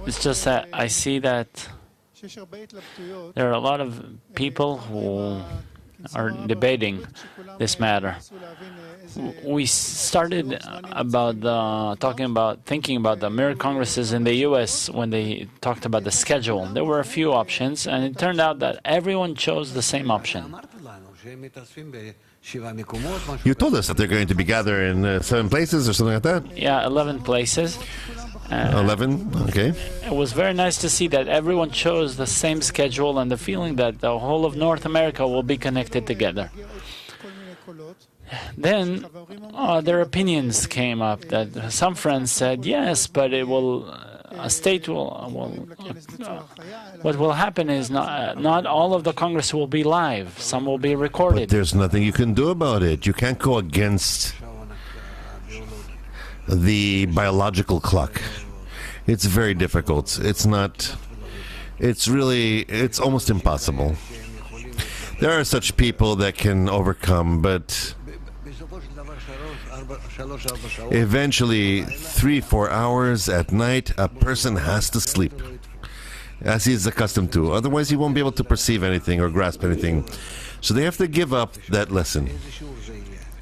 It's just that I see that there are a lot of people who are debating this matter. We started about thinking about the mirror congresses in the U.S. when they talked about the schedule. There were a few options, and it turned out that everyone chose the same option. You told us that they're going to be gathered in 7 places or something like that? Yeah, 11 places. 11, okay. It was very nice to see that everyone chose the same schedule and the feeling that the whole of North America will be connected together. Then their opinions came up that some friends said, yes, but it will, a state will what will happen is not all of the Congress will be live. Some will be recorded. But there's nothing you can do about it. You can't go against the biological clock. It's very difficult. It's almost impossible. There are such people that can overcome, but eventually 3-4 hours at night, a person has to sleep, as he is accustomed to. Otherwise, he won't be able to perceive anything or grasp anything. So they have to give up that lesson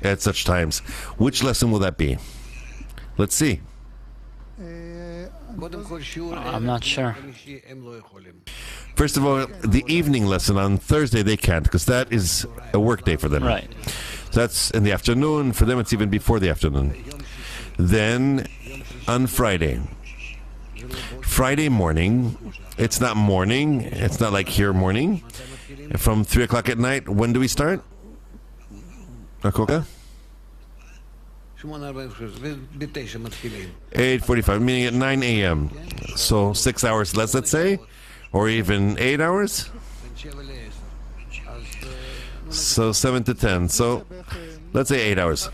at such times. Which lesson will that be? Let's see. I'm not sure. First of all, the evening lesson on Thursday they can't, because that is a work day for them. Right. So that's in the afternoon. For them, it's even before the afternoon. Then on Friday morning, it's not morning. It's not like here morning. From 3 o'clock at night, when do we start? Akoka? 8:45, meaning at 9 a.m. So 6 hours less, let's say, or even 8 hours. So 7 to 10. So let's say 8 hours.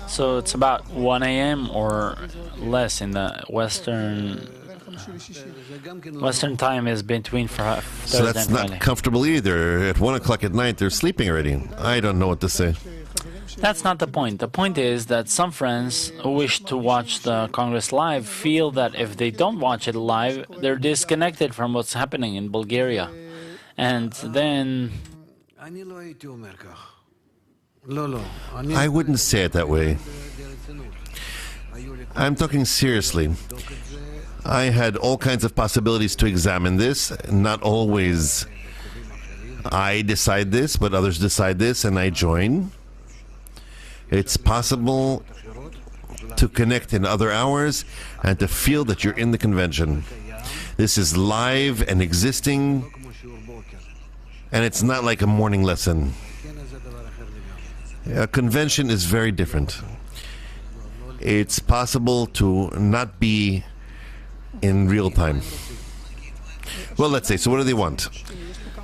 So it's about 1 a.m. or less in the Western time is between Thursday so that's and Friday. not comfortable either. At 1 o'clock at night, they're sleeping already. I don't know what to say. That's not the point. The point is that some friends who wish to watch the Congress live feel that if they don't watch it live, they're disconnected from what's happening in Bulgaria. And then I wouldn't say it that way. I'm talking seriously. I had all kinds of possibilities to examine this. Not always I decide this, but others decide this, and I join. It's possible to connect in other hours and to feel that you're in the convention. This is live and existing, and it's not like a morning lesson. A convention is very different. It's possible to not be in real time. Well, let's say, so what do they want?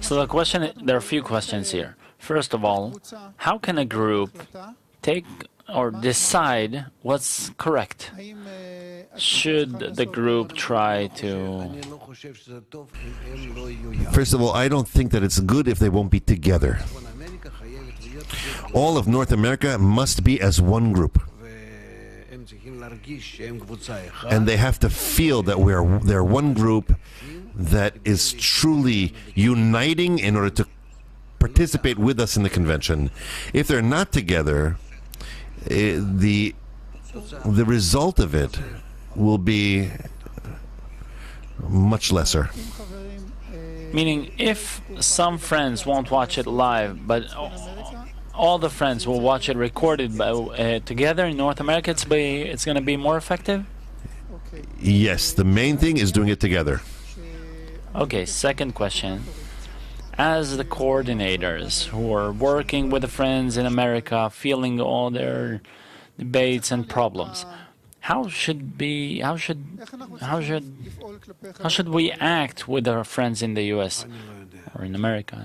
So the question, there are a few questions here. First of all, how can a group take or decide what's correct? Should the group try to... First of all, I don't think that it's good if they won't be together. All of North America must be as one group. And they have to feel that they're one group that is truly uniting in order to participate with us in the convention. If they're not together, the result of it will be much lesser. Meaning, if some friends won't watch it live, but all the friends will watch it recorded together in North America, it's going to be more effective? Yes, the main thing is doing it together. Okay, second question. As the coordinators who are working with the friends in America, feeling all their debates and problems, how should we act with our friends in the U.S. or in America?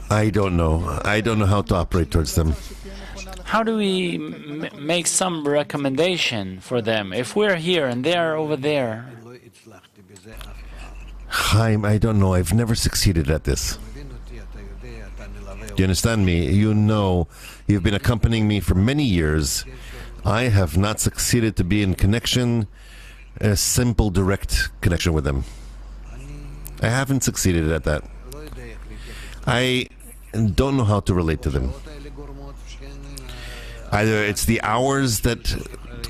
I don't know. I don't know how to operate towards them. How do we make some recommendation for them? If we're here and they are over there. Chaim, I don't know. I've never succeeded at this. Do you understand me? You know, you've been accompanying me for many years. I have not succeeded to be in connection a simple, direct connection with them. I haven't succeeded at that. I don't know how to relate to them. Either it's the hours that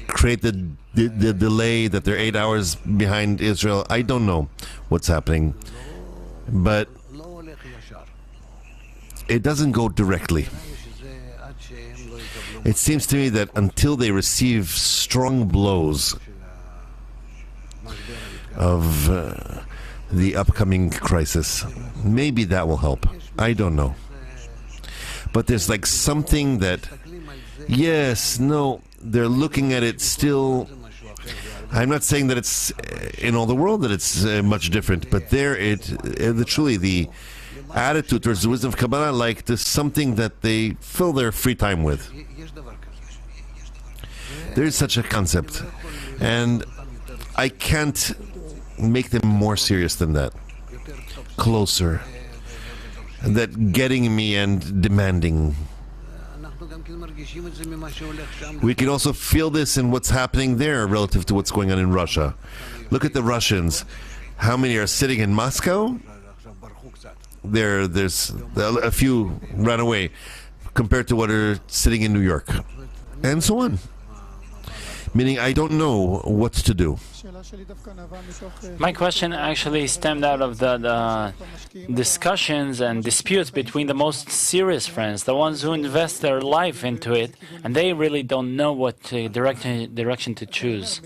create the delay, that they're 8 hours behind Israel. I don't know what's happening. But it doesn't go directly. It seems to me that until they receive strong blows of the upcoming crisis, maybe that will help. I don't know. But there's like something that, yes, no, they're looking at it still. I'm not saying that it's in all the world that it's much different, but there truly the attitude towards the wisdom of Kabbalah, like there's something that they fill their free time with. There is such a concept, and I can't make them more serious than that, closer, that getting me and demanding. We can also feel this in what's happening there relative to what's going on in Russia. Look at the Russians. How many are sitting in Moscow? There's a few ran away compared to what are sitting in New York, and so on. Meaning, I don't know what to do. My question actually stemmed out of the discussions and disputes between the most serious friends, the ones who invest their life into it, and they really don't know what direction to choose.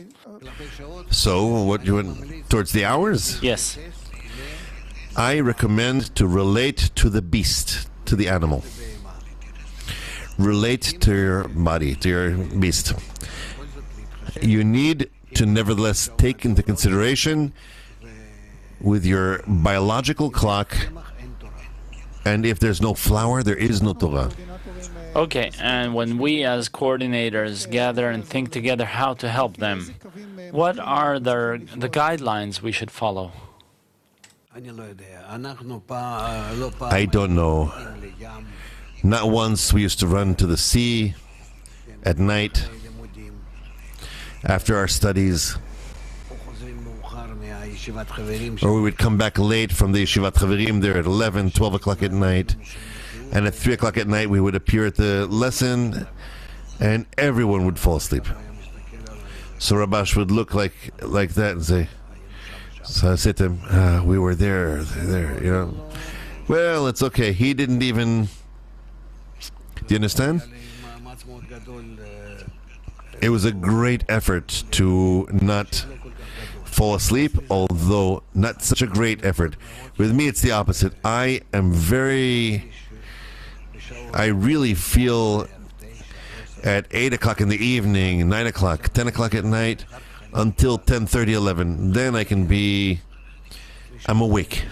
So, what you went towards the hours? Yes. I recommend to relate to the beast, to the animal. Relate to your body, to your beast. You need to nevertheless take into consideration with your biological clock, and if there's no flower, there is no Torah. Okay, and when we as coordinators gather and think together how to help them, what are the guidelines we should follow? I don't know. Not once we used to run to the sea at night after our studies, or we would come back late from the Yeshivat Chaverim there at 11, 12 o'clock at night, and at 3 o'clock at night we would appear at the lesson and everyone would fall asleep. So Rabash would look like that and say, so I said to him, we were there, you know. Well, it's okay. He didn't even, do you understand? It was a great effort to not fall asleep, although not such a great effort. With me, it's the opposite. I really feel at 8 o'clock in the evening, 9 o'clock, 10 o'clock at night, until 10:30, 11. Then I'm awake.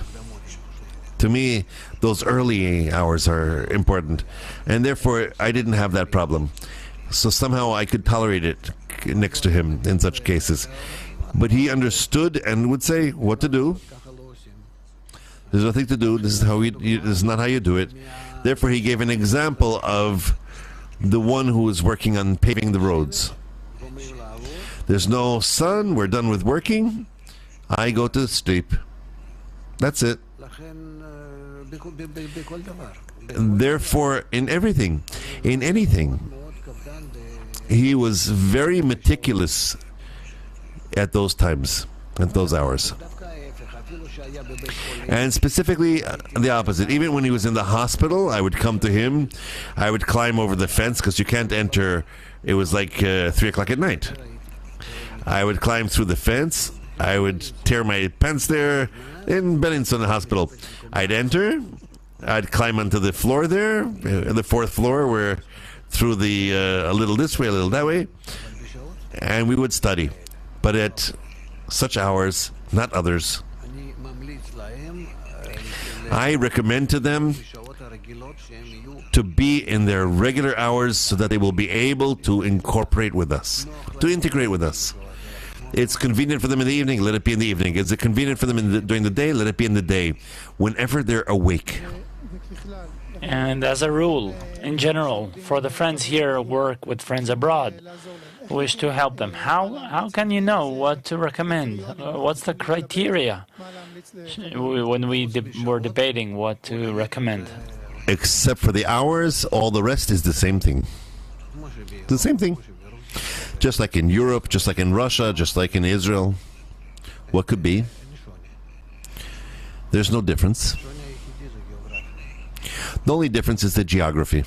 To me, those early hours are important. And therefore, I didn't have that problem. So somehow I could tolerate it next to him in such cases. But he understood and would say what to do. There's nothing to do. This is not how you do it. Therefore, he gave an example of the one who is working on paving the roads. There's no sun. We're done with working. I go to sleep. That's it. Therefore, in everything, in anything, he was very meticulous at those times, at those hours. And specifically the opposite. Even when he was in the hospital, I would come to him. I would climb over the fence because you can't enter. It was like 3 o'clock at night. I would climb through the fence. I would tear my pants there in Bennington Hospital. I'd enter. I'd climb onto the floor there, the fourth floor, where through the a little this way, a little that way, and we would study. But at such hours, not others. I recommend to them to be in their regular hours so that they will be able to incorporate with us, to integrate with us. It's convenient for them in the evening, let it be in the evening. Is it convenient for them during the day? Let it be in the day. Whenever they're awake. And as a rule, in general, for the friends here who work with friends abroad, wish to help them. How can you know what to recommend? What's the criteria when we were debating what to recommend? Except for the hours, all the rest is the same thing. The same thing. Just like in Europe, just like in Russia, just like in Israel. What could be? There's no difference. The only difference is the geography.